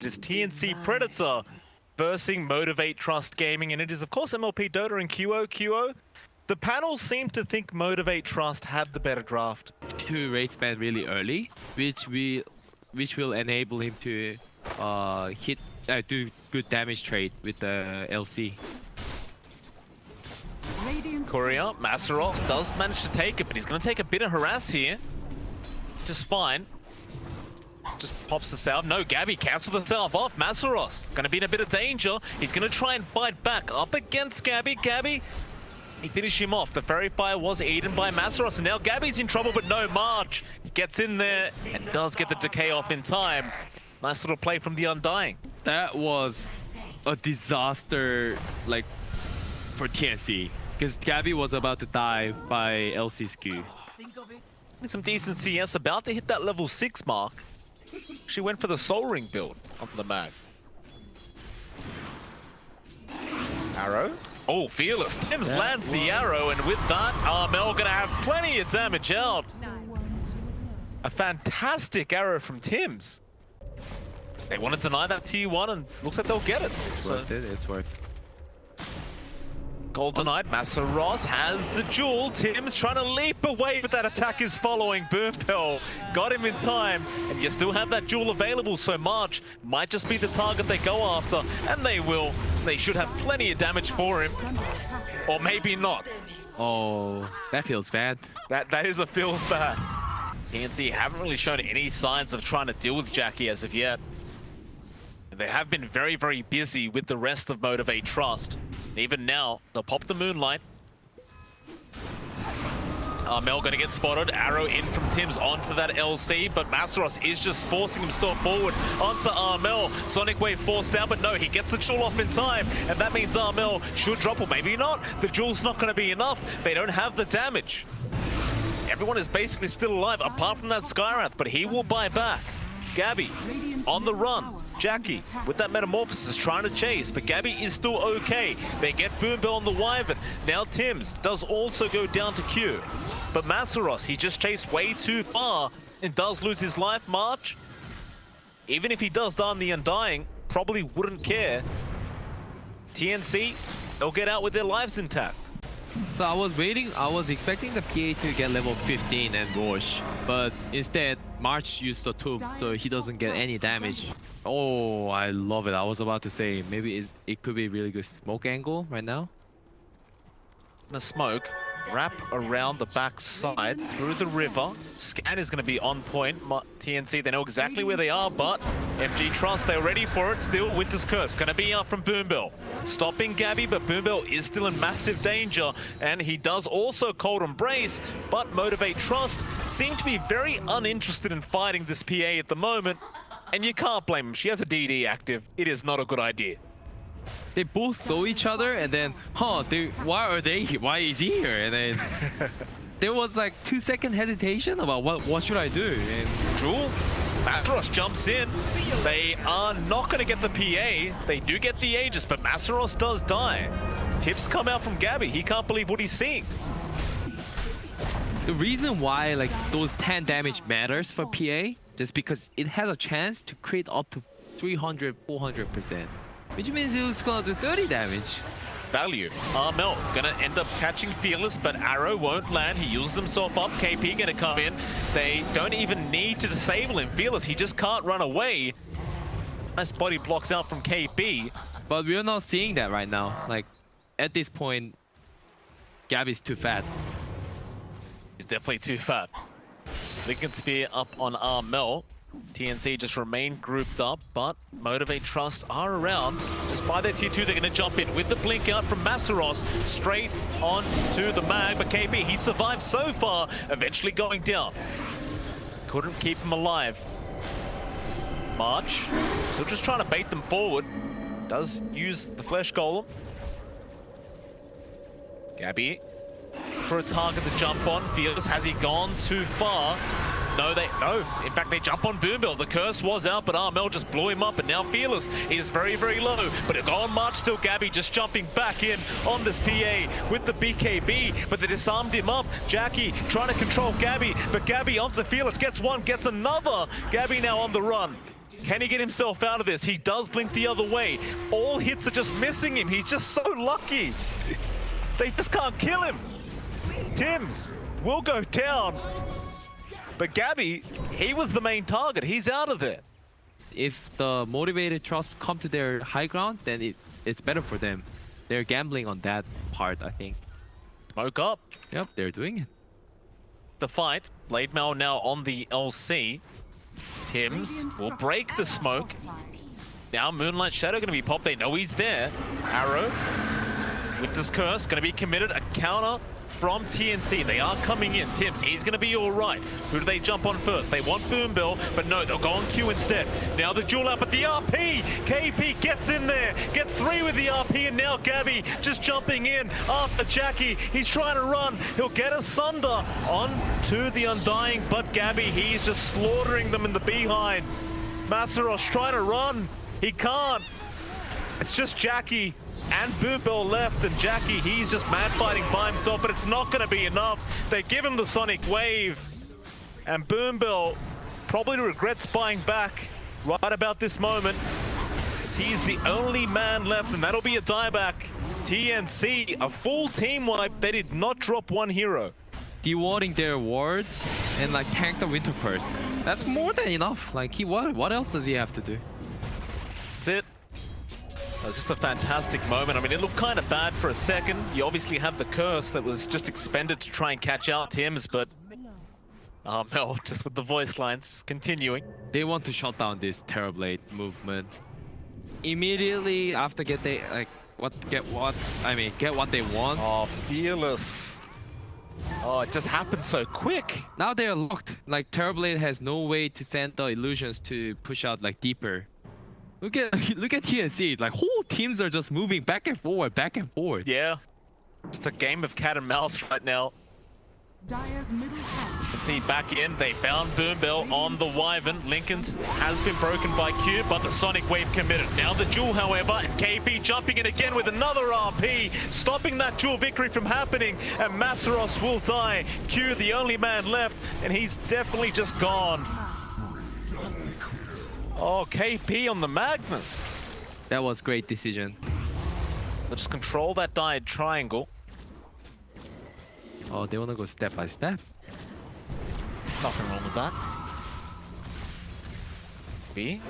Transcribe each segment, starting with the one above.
It is TNC Predator versus Motivate Trust Gaming, and it is of course MLP Dota and QO. The panel seemed to think Motivate Trust had the better draft. To race ban really early, which will enable him to do good damage trade with the LC. Courier, Masaros does manage to take it, but he's going to take a bit of harass here. Just fine. Just pops the salve. No, Gabby cancels the salve off. Masaros going to be in a bit of danger. He's going to try and fight back up against Gabby. He finished him off. The Fairy Fire was eaten by Masaros, and now Gabby's in trouble, but no, March. He gets in there and does get the decay off in time. Nice little play from the Undying. That was a disaster, like, for TNC, because Gabby was about to die by LC skew. Some decent CS, about to hit that level 6 mark. She went for the Soul Ring build on the mag. Arrow. Oh, Fearless. Tims lands the arrow, and with that, Armel gonna have plenty of damage out. A fantastic arrow from Tims. They want to deny that T1, and looks like they'll get it. It's worth it. Gold denied. Masaros has the jewel. Tim's trying to leap away, but that attack is following. Boompel got him in time, and you still have that jewel available, so March might just be the target they go after, and they will. They should have plenty of damage for him, or maybe not. Oh, that feels bad. That is a feels bad. TNC haven't really shown any signs of trying to deal with Jackie as of yet. They have been very, very busy with the rest of Motivate Trust. Even now, they'll pop the Moonlight. Mel gonna get spotted. Arrow in from Tims onto that LC, but Masaros is just forcing him still forward onto Armel. Sonic Wave forced out, but no, he gets the jewel off in time, and that means Armel should drop, or maybe not. The jewel's not gonna be enough. They don't have the damage. Everyone is basically still alive, apart from that Skywrath, but he will buy back. Gabby on the run. Jackie with that metamorphosis trying to chase, but Gabby is still okay. They get Boombell on the Wyvern. Now Tims does also go down to Q. But Masaros, he just chased way too far and does lose his life. March, even if he does die on the Undying, probably wouldn't care. TNC, they'll get out with their lives intact. So I was expecting the PA to get level 15 and Roche, but instead March used the tube, so he doesn't get any damage. Oh, I love it. I was about to say maybe it could be a really good smoke angle right now. The smoke wrap around the back side through the river. Scan is going to be on point. TNC, they know exactly where they are, but FG Trust, they're ready for it. Still, Winter's Curse going to be up from Boombell. Stopping Gabby, but Boombell is still in massive danger, and he does also Cold Embrace, but Motivate Trust seem to be very uninterested in fighting this PA at the moment, and you can't blame him. She has a DD active. It is not a good idea. They both saw each other, and then, why is he here? And then there was like 2-second hesitation about what should I do? And Jewel, Masaros jumps in. They are not going to get the PA. They do get the Aegis, but Masaros does die. Tips come out from Gabby. He can't believe what he's seeing. The reason why like those 10 damage matters for PA, just because it has a chance to crit up to 300-400%. Which means it's gonna do 30 damage. It's value. Armel gonna end up catching Fearless, but Arrow won't land. He uses himself up. KP gonna come in. They don't even need to disable him. Fearless, he just can't run away. Nice body blocks out from KP. But we're not seeing that right now. Like, at this point, Gabby's too fat. He's definitely too fat. Lincoln Spear up on Armel. TNC just remain grouped up, but Motivate Trust are around. Just by their tier 2, they're going to jump in with the blink out from Masaros straight on to the mag. But KP, he survived so far, eventually going down. Couldn't keep him alive. March, still just trying to bait them forward. Does use the Flesh Golem. Gabby for a target to jump on. Fearless, has he gone too far? No. In fact, they jump on Boombell. The curse was out, but Armel just blew him up, and now Fearless is very, very low. But it on March still. Gabby just jumping back in on this PA with the BKB, but they disarmed him up. Jackie trying to control Gabby, but Gabby onto Fearless, gets one, gets another. Gabby now on the run. Can he get himself out of this? He does blink the other way. All hits are just missing him. He's just so lucky. They just can't kill him. Tims will go down. But Gabby, he was the main target. He's out of there. If the motivated trust come to their high ground, then it's better for them. They're gambling on that part, I think. Smoke up. Yep, they're doing it. The fight. Blade Mail now on the LC. Tims will break the smoke. Now Moonlight Shadow going to be popped. They know he's there. Arrow. Winter's Curse going to be committed. A counter from TNC. They are coming in. Tims, he's going to be all right. Who do they jump on first? They want Boom Bill, but no, they'll go on Q instead. Now the duel up at the RP. KP gets in there, gets 3 with the RP, and now Gabby just jumping in after Jackie. He's trying to run. He'll get asunder on to the Undying, but Gabby, he's just slaughtering them in the behind. Masaros trying to run. He can't. It's just Jackie and Boom Bill left, and Jackie, he's just mad fighting by himself, but it's not going to be enough. They give him the Sonic Wave, and Boom Bill probably regrets buying back right about this moment, as he's the only man left, and that'll be a dieback. TNC, a full team wipe. They did not drop one hero. Dewarding their ward and like tank the Winter Curse. That's more than enough. Like what else does he have to do? That's it. It was just a fantastic moment. I mean, it looked kind of bad for a second. You obviously have the curse that was just expended to try and catch out Tims, but Mel just with the voice lines just continuing. They want to shut down this Terrorblade movement immediately after get what they want. Oh, Fearless. Oh, it just happened so quick. Now they're locked. Like Terrorblade has no way to send the illusions to push out like deeper. Look at TNC. Like whole teams are just moving back and forward, back and forth. Yeah, just a game of cat and mouse right now. Dire's middle tower. You can see back in, they found Boom Bill on the Wyvern. Lincoln's has been broken by Q, but the Sonic Wave committed. Now the duel, however, and KP jumping in again with another RP, stopping that duel victory from happening, and Masaros will die. Q, the only man left, and he's definitely just gone. Oh, KP on the Magnus. That was great decision. They'll just control that dyed triangle. Oh, they want to go step by step. Nothing wrong with that. B.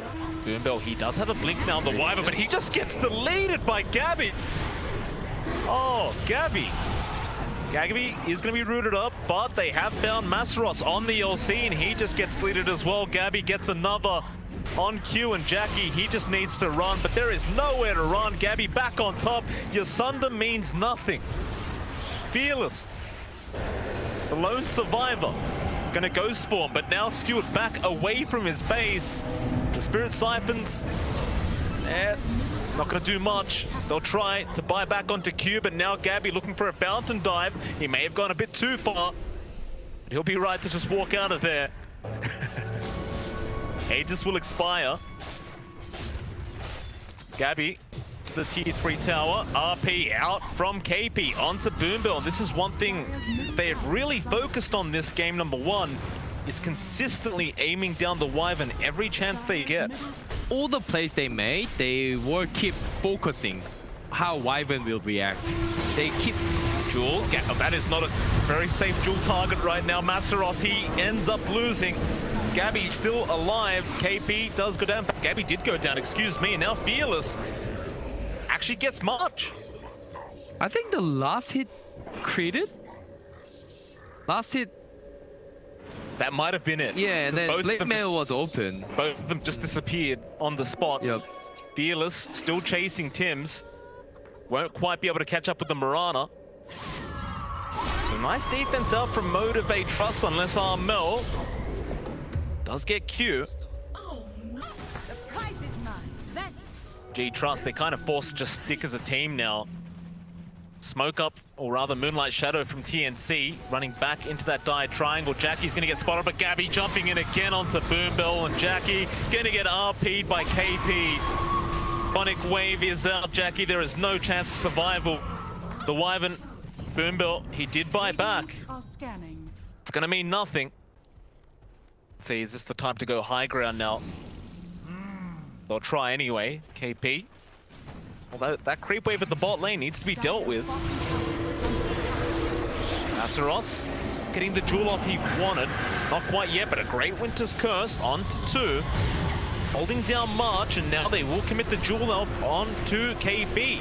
Boom Bill, he does have a blink now on the Wyvern, but he just gets deleted by Gabby. Oh, Gabby. Gabby is going to be rooted up, but they have found Masaros on the LC, and he just gets deleted as well. Gabby gets another on Q, and Jackie, he just needs to run, but there is nowhere to run. Gabby back on top. Yasunder means nothing. Fearless, the lone survivor, gonna go spawn, but now Stewart back away from his base. The Spirit Siphons, not gonna do much. They'll try to buy back onto Q, but now Gabby looking for a fountain dive. He may have gone a bit too far, but he'll be right to just walk out of there. Aegis will expire. Gabby to the tier 3 tower. RP out from KP onto Boom Bill. This is one thing they've really focused on this game, number one, is consistently aiming down the Wyvern every chance they get. All the plays they made, they will keep focusing how Wyvern will react. They keep Jewel, that is not a very safe Jewel target right now. Masaros, he ends up losing. Gabby still alive. KP does go down. Gabby did go down, excuse me. And now Fearless actually gets much. I think the last hit critted. Last hit. That might have been it. Yeah, and then Blade Mail was open. Both of them just disappeared on the spot. Yep. Fearless still chasing Tims. Won't quite be able to catch up with the Mirana. A nice defense out from Motivate Trust, unless Armel does get Q. G Trust, they kind of forced to just stick as a team now. Smoke up, or rather Moonlight Shadow from TNC, running back into that dyed triangle. Jackie's gonna get spotted, but Gabby jumping in again onto Boom Bill, and Jackie gonna get RP'd by KP. Sonic Wave is out, Jackie, there is no chance of survival. The Wyvern, Boom Bill, he did buy back. It's gonna mean nothing. Let's see, is this the time to go high ground now? They'll try anyway, KP. Although that creep wave at the bot lane needs to be dealt with. Azeroth getting the jewel off he wanted. Not quite yet, but a great Winter's Curse onto 2. Holding down March, and now they will commit the jewel elf onto KP.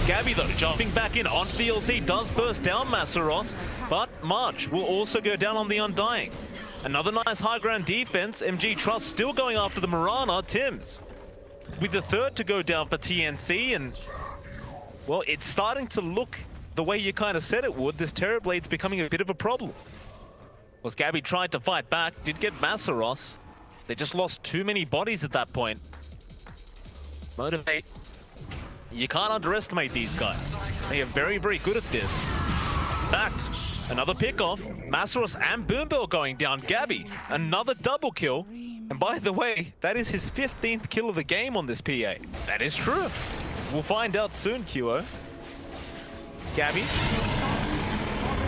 Gabby, though, jumping back in onto the LC, does burst down Azeroth, but March will also go down on the Undying. Another nice high ground defense. MG Trust still going after the Mirana. Tims with the third to go down for TNC, and well, it's starting to look the way you kind of said it would. This Terrorblade's becoming a bit of a problem. Was Gabby tried to fight back, did get Azeroth. They just lost too many bodies at that point. Motivate. You can't underestimate these guys. They are very, very good at this. In fact, another pick-off. Azeroth and Boombell going down. Gabby, another double kill. And by the way, that is his 15th kill of the game on this PA. That is true. We'll find out soon, QO. Gabby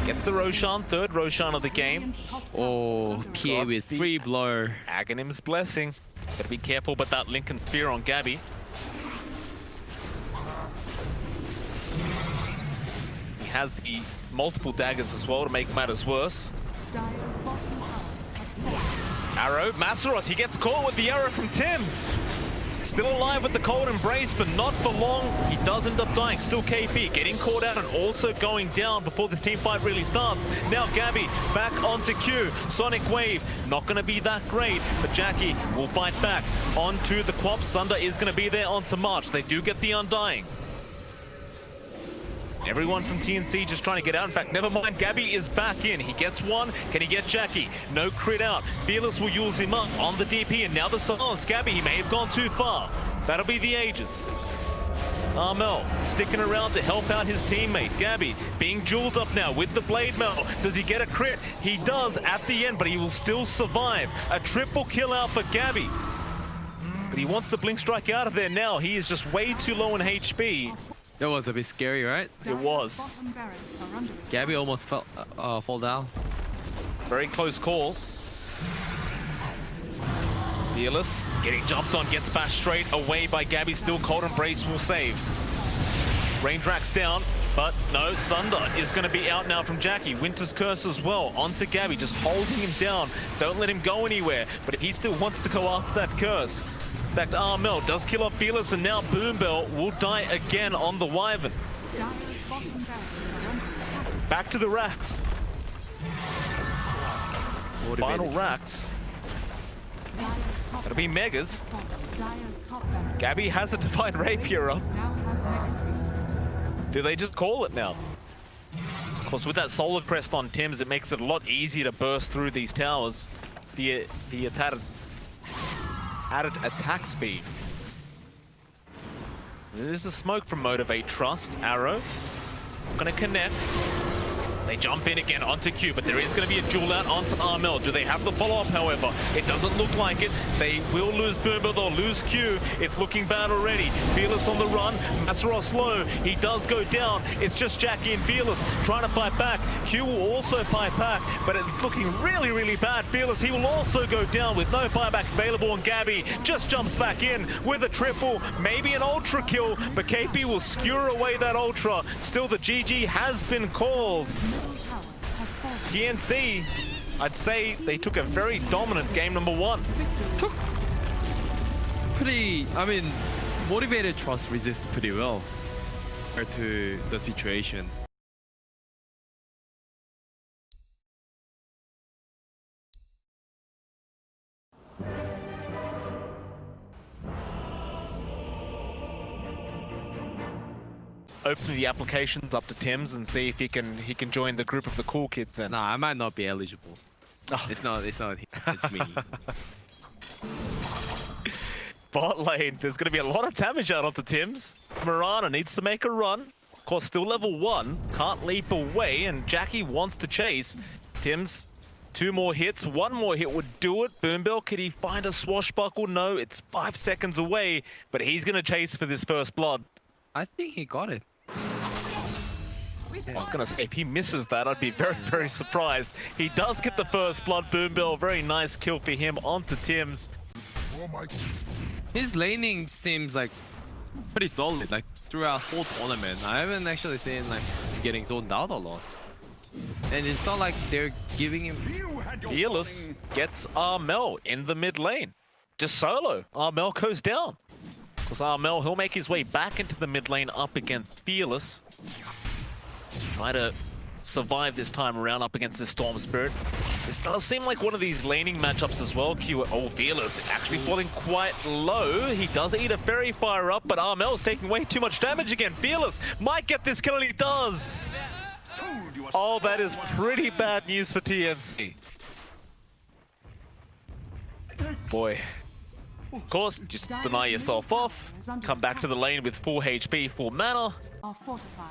gets the Roshan, third Roshan of the game. Oh, PA with free blow. Aghanim's blessing. Gotta be careful about that Lincoln Sphere on Gabby. He has the multiple daggers as well to make matters worse. Dire's bottom tower has fallen. Arrow, Azeroth, he gets caught with the arrow from Tims. Still alive with the cold embrace, but not for long. He does end up dying. Still KP getting caught out and also going down before this team fight really starts. Now Gabby back onto Q. Sonic Wave, not going to be that great, but Jackie will fight back onto the Quap. Sunder is going to be there onto March. They do get the Undying. Everyone from TNC just trying to get out. In fact, never mind, Gabby is back in. He gets one. Can he get Jackie? No crit out. Fearless will use him up on the DP, and now the silence. Gabby, he may have gone too far. That'll be the Aegis. Armel sticking around to help out his teammate. Gabby being jeweled up now with the Blade Mail. Does he get a crit? He does at the end, but he will still survive. A triple kill out for Gabby. But he wants the Blink Strike out of there now. He is just way too low in HP. That was a bit scary, right? It was. Bottom barracks are under attack. Gabby almost fall down. Very close call. Fearless getting jumped on, gets bashed straight away by Gabby. Still cold embrace will save. Raindrax down, but no, Sunder is going to be out now from Jackie. Winter's Curse as well onto Gabby, just holding him down. Don't let him go anywhere. But if he still wants to go after that curse. In fact, Armel does kill off Fearless, and now Boombell will die again on the Wyvern. Dire's bottom barracks are under attack. Back to the racks. Final racks. Dire's top That'll be Megas. Dire's top barracks. Gabby has a Divine Rapier up. Now have mega creeps. Do they just call it now? Of course, with that Solar Crest on Tims, it makes it a lot easier to burst through these towers. The added attack speed. There's a smoke from Motivate Trust. Arrow gonna connect. They jump in again onto Q, but there is going to be a duel out onto Armel. Do they have the follow-up, however? It doesn't look like it. They will lose Boomer, they'll lose Q. It's looking bad already. Fearless on the run. Azeroth slow. He does go down. It's just Jackie and Fearless trying to fight back. Q will also fight back, but it's looking really, really bad. Fearless, he will also go down with no buyback available, and Gabby just jumps back in with a triple, maybe an ultra kill, but KP will skewer away that ultra. Still, the GG has been called. TNC, I'd say they took a very dominant game number 1. Motivated Trust resists pretty well compared to the situation. Open the applications up to Tims and see if he can join the group of the cool kids. And Nah, I might not be eligible. Oh. It's not him, it's me. Bot lane, there's going to be a lot of damage out onto Tims. Mirana needs to make a run. Of course, still level 1, can't leap away, and Jackie wants to chase. Tims, 2 more hits, 1 more hit would do it. Boombell, could he find a swashbuckle? No, it's 5 seconds away, but he's going to chase for this first blood. I think he got it. I'm gonna say, if he misses that, I'd be very, very surprised. He does get the first blood. Boombell, very nice kill for him onto Tims. His laning seems like pretty solid, like throughout whole tournament. I haven't actually seen like getting zoned out a lot. And it's not like they're giving him. Fearless gets Armel in the mid lane. Just solo. Armel goes down. Because Armel, he'll make his way back into the mid lane up against Fearless. Try to survive this time around up against the Storm Spirit. This does seem like one of these laning matchups as well. Oh, Fearless actually falling quite low. He does eat a Fairy Fire up, but Armel's taking way too much damage again. Fearless might get this kill, and he does. Oh, that is pretty bad news for TNC. Boy. Of course, just deny yourself off. Come back to the lane with full HP, full mana. Are fortified.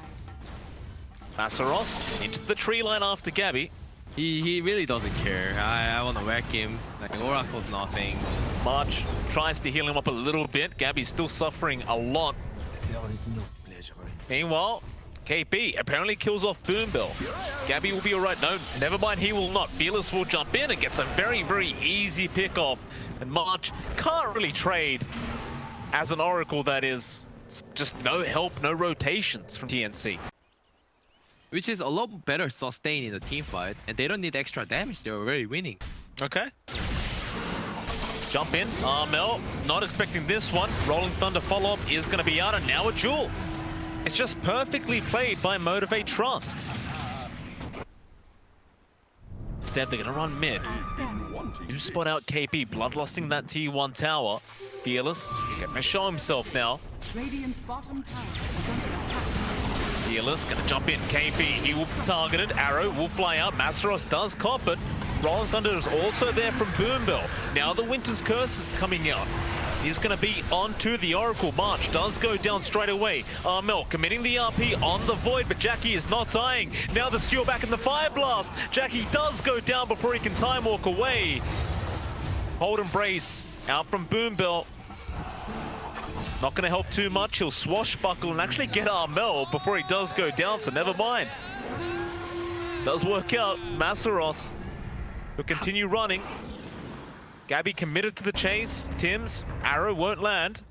Masaros into the tree line after Gabby. He really doesn't care. I want to wreck him. Like Oracle's nothing. March tries to heal him up a little bit. Gabby's still suffering a lot. Meanwhile, KP apparently kills off Boombill. Gabby will be alright. No, never mind, he will not. Fearless will jump in and gets a very, very easy pick off. And March can't really trade as an Oracle, that is. It's just no help, no rotations from TNC. Which is a lot better sustain in the team fight, and they don't need extra damage. They're already winning. Okay. Jump in. Armel, not expecting this one. Rolling Thunder follow-up is going to be out, and now a duel. It's just perfectly played by Motivate Trust. Instead, they're going to run mid. You spot out KP, bloodlusting that T1 tower. Fearless, going to show himself now. Radiant's bottom tower is under attack. Fearless gonna jump in. KP, he will be targeted. Arrow will fly out. Masaros does cop it. Rolling Thunder is also there from Boombill. Now the Winter's Curse is coming out. He's gonna be onto the Oracle. March does go down straight away. Armel committing the RP on the Void, but Jackie is not dying. Now the skewer back in the Fire Blast. Jackie does go down before he can time walk away. Hold Embrace out from Boombill. Not going to help too much. He'll swashbuckle and actually get Armel before he does go down, so never mind. Does work out. Masaros will continue running. Gabby committed to the chase. Tim's arrow won't land.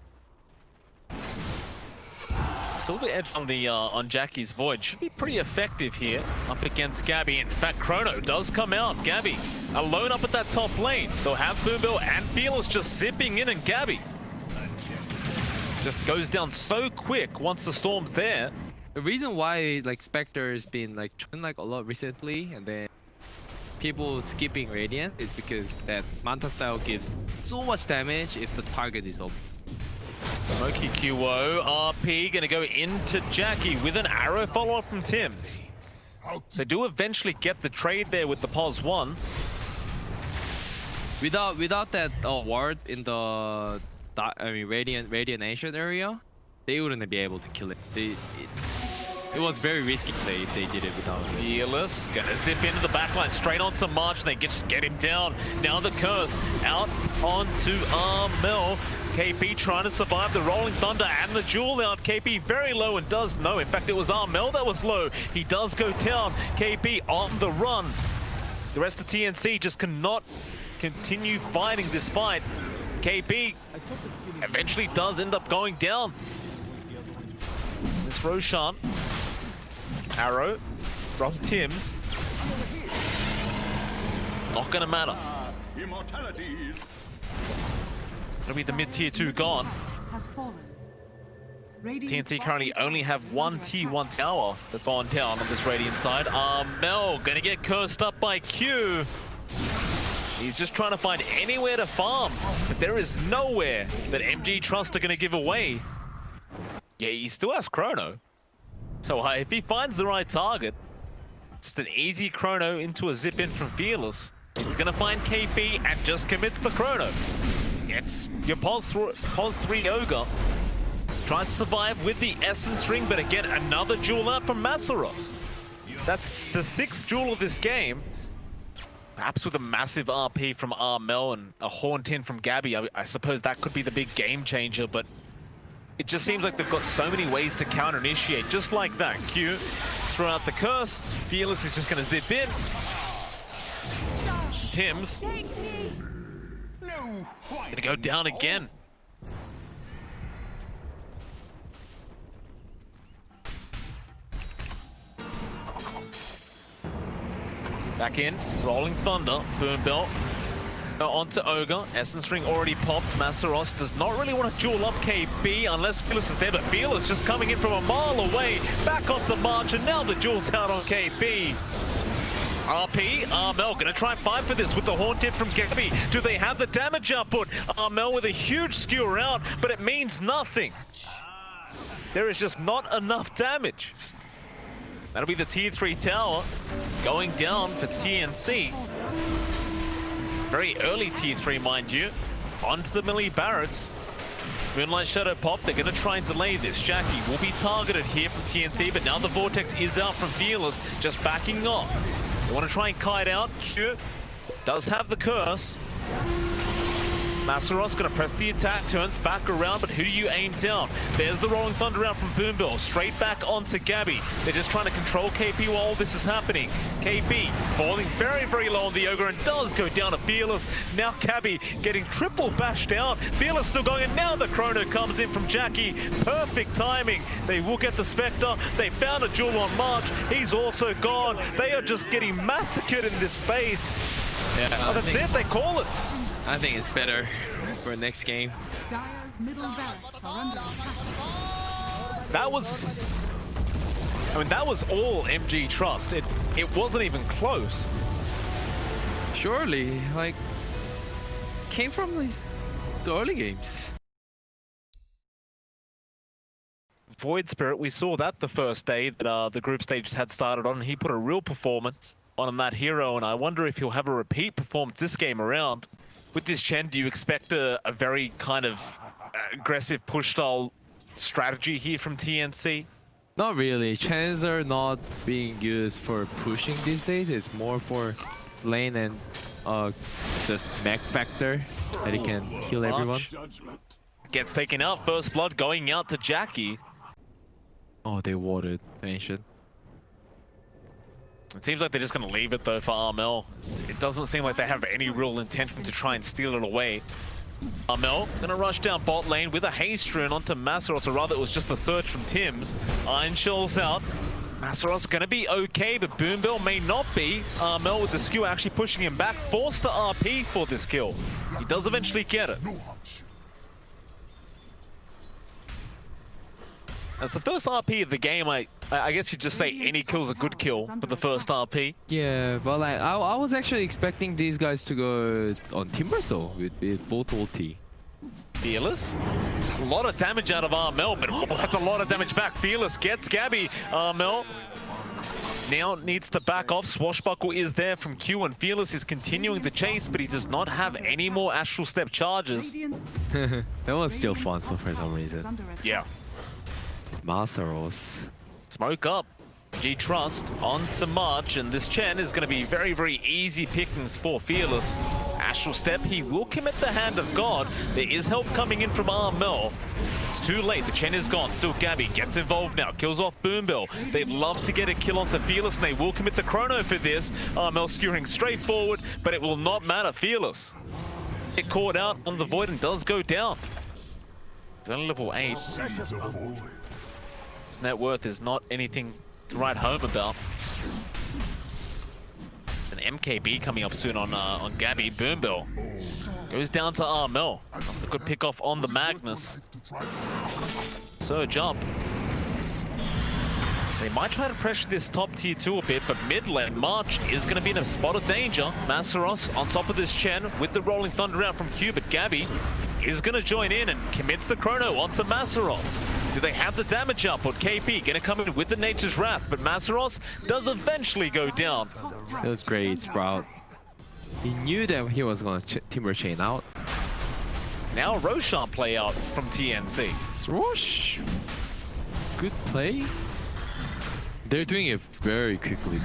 Silver Edge on the on Jackie's Void should be pretty effective here up against Gabby. In fact, Chrono does come out. Gabby alone up at that top lane. They'll have Boombill and Fearless just zipping in, and Gabby just goes down so quick once the storm's there. The reason why like Spectre's been like a lot recently, and then people skipping Radiant, is because that Manta style gives so much damage if the target is up. Smoky QO, RP gonna go into Jackie with an arrow follow-up from Tim's. They do eventually get the trade there with the pos ones. Without that ward in the Radiant Nation area, they wouldn't be able to kill it. It was very risky play if they did it without it. Fearless gonna zip into the backline straight onto March, and they just get him down. Now the curse out onto Armel. KP trying to survive the Rolling Thunder and the duel out. KP very low and does no. In fact, it was Armel that was low. He does go down. KP on the run. The rest of TNC just cannot continue fighting this fight. KP eventually does end up going down. This Roshan. Arrow from Tim's. Not gonna matter. It'll be the mid-tier 2 gone. Has fallen. TNC currently only have one T1 tower that's on down on this Radiant side. Armel gonna get cursed up by Q. He's just trying to find anywhere to farm, but there is nowhere that MG Trust are gonna give away. Yeah, he still has Chrono. So if he finds the right target, just an easy Chrono into a zip in from Fearless. He's gonna find KP and just commits the Chrono. It's your pos 3 Ogre. Tries to survive with the Essence Ring, but again, another duel out from Masaros. That's the 6th duel of this game. Perhaps with a massive RP from Armel and a Haunt in from Gabby, I suppose that could be the big game changer, but it just seems like they've got so many ways to counter-initiate, just like that. Q, throw out the curse. Fearless is just going to zip in. Tim's Gonna go down again. Back in, Rolling Thunder, Boom Belt. Onto Ogre, Essence Ring already popped. Masaros does not really want to duel up KB unless Fearless is there, but Fearless just coming in from a mile away, back onto March, and now the duel's out on KB. RP, Armel gonna try and fight for this with the Horn Tip from Gabby. Do they have the damage output? Armel with a huge skew around, but it means nothing. There is just not enough damage. That'll be the tier 3 tower going down for TNC. Very early tier 3, mind you. Onto the melee Barretts. Moonlight Shadow pop, they're gonna try and delay this. Jackie will be targeted here from TNC, but now the Vortex is out from Fearless, just backing off. They want to try and kite out. Q does have the curse. Masaros gonna press the attack, turns back around, but who do you aim down? There's the Rolling Thunder out from Boombill, straight back onto Gabby. They're just trying to control KP while all this is happening. KP falling very, very low on the Ogre and does go down to Fearless. Now Gabby getting triple bashed out. Fearless still going, and now the Chrono comes in from Jackie. Perfect timing. They will get the Spectre. They found a duel on March. He's also gone. They are just getting massacred in this space. Yeah, Oh, that's it, they call it. I think it's better for next game. Dire's middle barracks are under attack. That was... I mean, that was all MG Trust. It wasn't even close. Surely, like, came from the early games. Void Spirit, we saw that the first day that the group stages had started on. He put a real performance on that hero, and I wonder if he'll have a repeat performance this game around. With this Chen, do you expect a very kind of aggressive push style strategy here from TNC? Not really. Chans are not being used for pushing these days. It's more for lane and just mech factor that he can heal everyone. Gets taken out. First blood going out to Jackie. Oh, they warded Ancient. It seems like they're just going to leave it though for Armel. It doesn't seem like they have any real intention to try and steal it away. Armel going to rush down bot lane with a haste rune onto Masaros, or rather it was just the search from Tim's. Iron Shell's out. Masaros going to be okay, but Boombill may not be. Armel with the skewer actually pushing him back, forced the RP for this kill. He does eventually get it. That's the first RP of the game. I guess you'd just say any kill's a good kill for the first RP. Yeah, but like I was actually expecting these guys to go on Timbersaw with both ulti. Fearless. It's a lot of damage out of Armel, but oh, that's a lot of damage back. Fearless gets Gabby. Armel now needs to back off. Swashbuckle is there from Q, and Fearless is continuing the chase, but he does not have any more Astral Step charges. That was still fun so for some reason. Yeah. Masaros. Smoke up. G Trust on to March, and this Chen is going to be very, very easy pickings for Fearless. Astral Step, he will commit the Hand of God. There is help coming in from Armel. It's too late, the Chen is gone. Still Gabby gets involved now, kills off Boombill. They'd love to get a kill onto Fearless, and they will commit the Chrono for this. Armel skewering straight forward, but it will not matter. Fearless get caught out on the Void and does go down. It's only level 8. His net worth is not anything to write home about. An MKB coming up soon on Gabby. Boombill goes down to Armel. A good pick off on the Magnus. Surge up. They might try to pressure this top tier 2 a bit, but mid lane, March is going to be in a spot of danger. Masaros on top of this Chen with the Rolling Thunder out from Q, but Gabby is going to join in and commits the Chrono onto Masaros. Do they have the damage output? KP going to come in with the Nature's Wrath, but Masaros does eventually go down. It was great, Sprout. He knew that he was going to Timber Chain out. Now Roshan play out from TNC. Swoosh! Good play. They're doing it very quickly.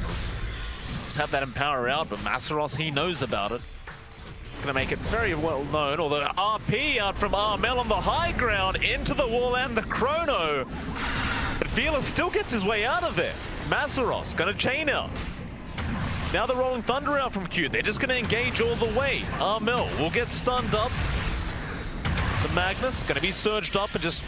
Just have that Empower out, but Masaros, he knows about it. Gonna make it very well known, although RP out from Armel on the high ground into the wall and the Chrono. But Fearless still gets his way out of there. Masaros gonna chain out. Now the Rolling Thunder out from Q. They're just going to engage all the way. Armel will get stunned up. The Magnus going to be surged up and just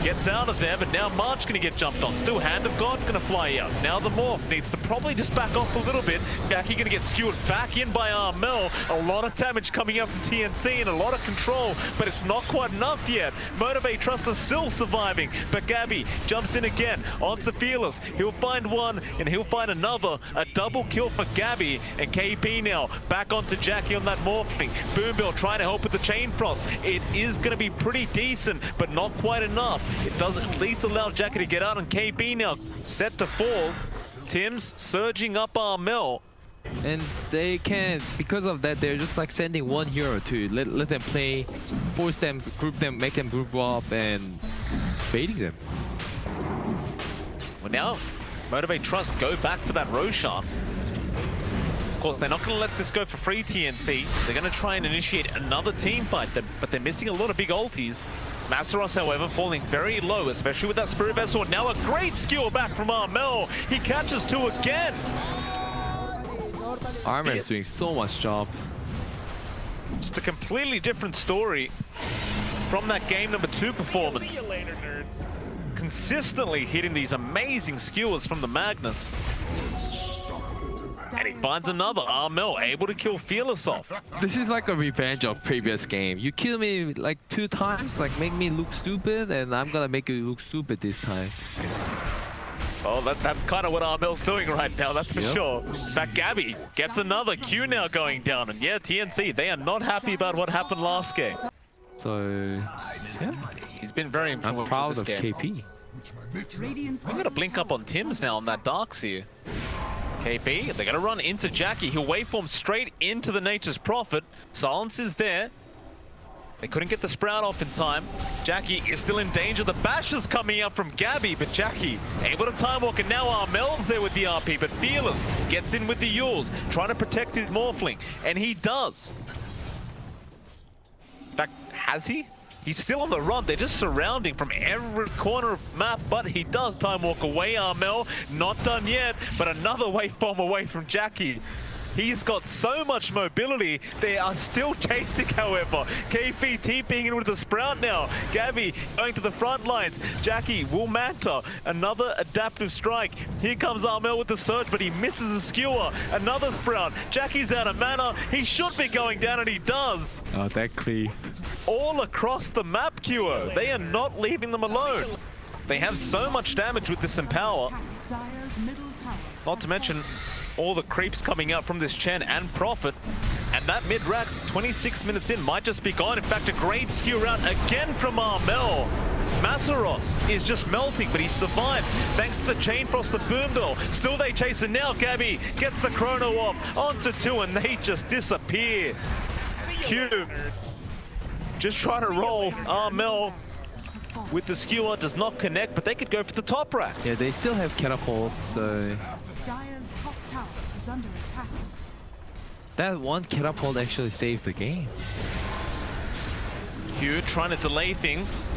gets out of there, but now March going to get jumped on. Still Hand of God going to fly out. Now the Morph needs to probably just back off a little bit. Jackie going to get skewered back in by Armel. A lot of damage coming out from TNC and a lot of control, but it's not quite enough yet. Motivate Trust is still surviving, but Gabby jumps in again onto Fearless. He'll find one and he'll find another. A double kill for Gabby, and KP now back onto Jackie on that Morphling. Boombill trying to help with the Chain Frost. It is going to be pretty decent, but not quite enough. It does at least allow Jackie to get out, and KB now set to fall. Tim's surging up Armel. And they can't, because of that, they're just like sending one hero to let them play, force them, group them, make them group up, and baiting them. Well, now Motivate Trust go back for that Roshan. Of course, they're not going to let this go for free, TNC. They're going to try and initiate another team fight, but they're missing a lot of big ultis. Masaros, however, falling very low, especially with that Spirit Vessel. Now a great skill back from Armel. He catches two again. Armor is doing so much job. Just a completely different story from that game number 2 performance. See you later, nerds. Consistently hitting these amazing skewers from the Magnus. And he finds another. Armel able to kill Fearless off. This is like a revenge of previous game. You kill me like 2 times, like make me look stupid, and I'm gonna make you look stupid this time. Oh, that's kind of what Armel's doing right now, that's for sure. In fact, Gabby gets another Q now going down. And yeah, TNC, they are not happy about what happened last game. So, yeah. He's been very I'm important proud this of game. KP. We're going to blink up on Tim's now on that Darkseer. KP, they're going to run into Jackie. He'll waveform straight into the Nature's Prophet. Silence is there. They couldn't get the Sprout off in time. Jackie is still in danger. The bash is coming up from Gabby, but Jackie able to time walk, and now Armel's there with the RP, but Fearless gets in with the Yules, trying to protect his Morphling, and he does. In fact, has he? He's still on the run. They're just surrounding from every corner of the map, but he does time walk away. Armel, not done yet, but another waveform away from Jackie. He's got so much mobility. They are still chasing, however. KP TPing in with the Sprout now. Gabby going to the front lines. Jackie will Manta. Another adaptive strike. Here comes Armel with the surge, but he misses a skewer. Another Sprout. Jackie's out of mana. He should be going down, and he does. Oh, that cleave. All across the map, QO. They are not leaving them alone. They have so much damage with this Empower. Not to mention all the creeps coming out from this Chen and Prophet. And that mid-Rax, 26 minutes in, might just be gone. In fact, a great skew round again from Armel. Masaros is just melting, but he survives thanks to the Chain Frost of Boombill. Still they chase, and now Gabby gets the Chrono off onto 2, and they just disappear. Q just trying to roll. Armel with the skewer does not connect, but they could go for the top racks. Yeah, they still have catapult, so Dire's top tower is under attack. that one catapult actually saved the game. Q trying to delay things.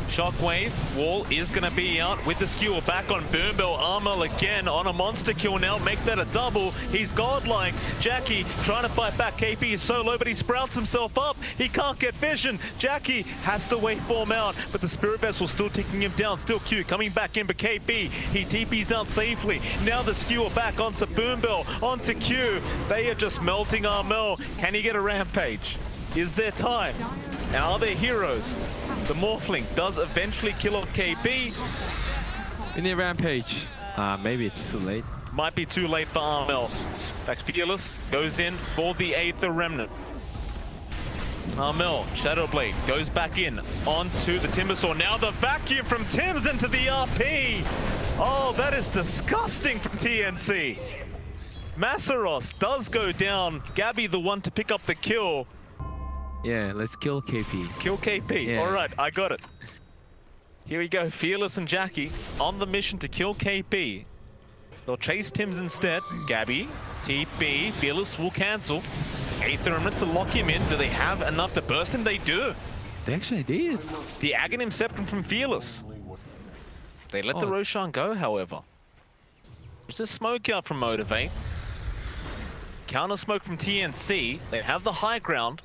Shockwave, wall is going to be out with the skewer back on Boombill. Armel again on a monster kill now, make that a double. He's godlike. Jackie trying to fight back. KP is so low, but he sprouts himself up. He can't get vision. Jackie has to waveform out, but the Spirit Vessel still ticking him down. Still Q coming back in, but KP, he TP's out safely. Now the skewer back onto Boombill, onto Q. They are just melting Armel. Can he get a rampage? Is there time? And are there heroes? The Morphling does eventually kill off KP. We need rampage. Maybe it's too late. Might be too late for Armel. In fact, Fearless goes in for the Aether Remnant. Armel, Shadowblade, goes back in onto the Timbersaw. Now the vacuum from Tims into the RP. Oh, that is disgusting from TNC. Masaros does go down. Gabby the one to pick up the kill. Yeah, let's kill KP. Kill KP. Yeah. All right, I got it. Here we go. Fearless and Jackie on the mission to kill KP. They'll chase Tims instead. Gabby, TP, Fearless will cancel. Aether Remnant to lock him in. Do they have enough to burst him? They do. They actually did. The Aghanim Septum from Fearless. They let the Roshan go, however. There's a smoke out from Motivate. Counter smoke from TNC. They have the high ground.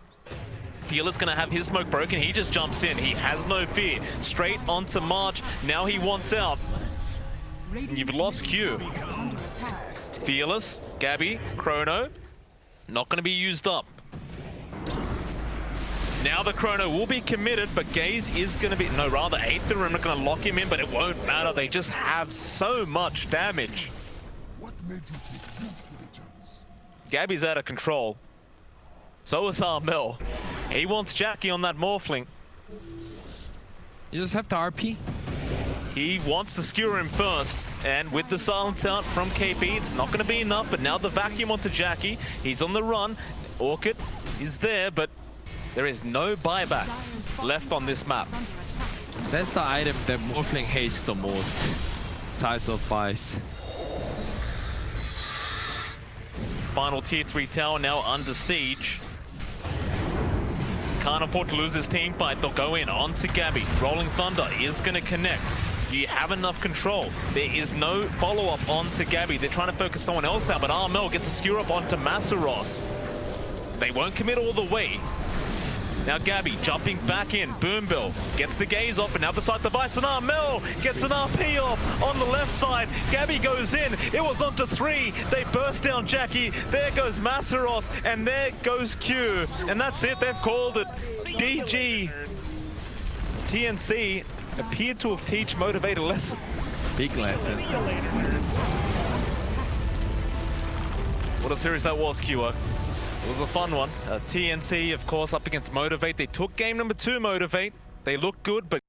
Fearless gonna have his smoke broken. He just jumps in. He has no fear. Straight onto March. Now he wants out. You've lost Q. Fearless, Gabby, Chrono. Not gonna be used up. Now the Chrono will be committed, but Gaze is gonna be, no, rather Aether Rim are gonna lock him in, but it won't matter. They just have so much damage. What made you take use for the chance? Gabby's out of control. So is Armel. He wants Jackie on that Morphling. You just have to RP. He wants to skewer him first, and with the silence out from KP, it's not going to be enough, but now the vacuum onto Jackie. He's on the run. Orchid is there, but there is no buybacks left on this map. That's the item that Morphling hates the most. Side of buys. Final tier 3 tower now under siege. Can't afford to lose his team fight. They'll go in onto Gabby. Rolling Thunder is going to connect. Do you have enough control? There is no follow-up onto Gabby. They're trying to focus someone else out, but Armel gets a skewer up onto Masaros. They won't commit all the way. Now Gabby jumping back in. Boombill gets the gaze off, and now beside the Vice, and Armel gets an RP off on the left side. Gabby goes in. It was onto 3. They burst down Jackie. There goes Masaros, and there goes Q. And that's it. They've called it. GG. TNC appeared to have teach Motivate a lesson. Big lesson. What a series that was, QO. It was a fun one. TNC, of course, up against Motivate. They took game number 2, Motivate. They looked good, but